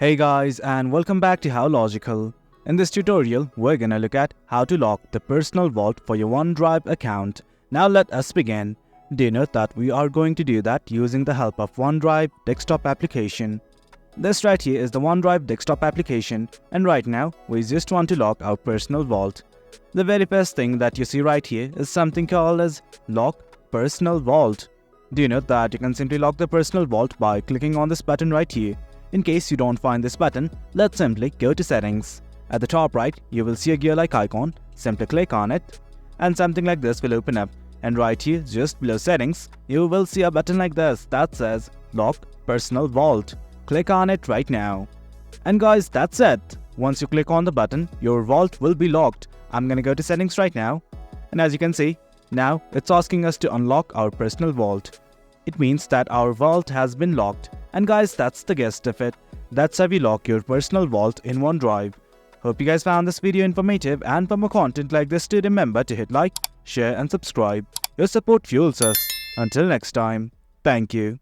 Hey guys, and welcome back to How Logical. In this tutorial, we're gonna look at how to lock the personal vault for your OneDrive account. Now let us begin. Do you know that we are going to do that using the help of OneDrive desktop application. This right here is the OneDrive desktop application, and right now we just want to lock our personal vault. The very first thing that you see right here is something called as Lock Personal Vault. Do you know that you can simply lock the personal vault by clicking on this button right here? In case you don't find this button, let's simply go to settings. At the top right, you will see a gear-like icon. Simply click on it and something like this will open up. And right here, just below settings, you will see a button like this that says Lock Personal Vault. Click on it right now. And guys, that's it. Once you click on the button, your vault will be locked. I'm gonna go to settings right now. And as you can see, now it's asking us to unlock our personal vault. It means that our vault has been locked. And guys, that's the gist of it. That's how you lock your personal vault in OneDrive. Hope you guys found this video informative, and for more content like this, do remember to hit like, share and subscribe. Your support fuels us. Until next time, thank you.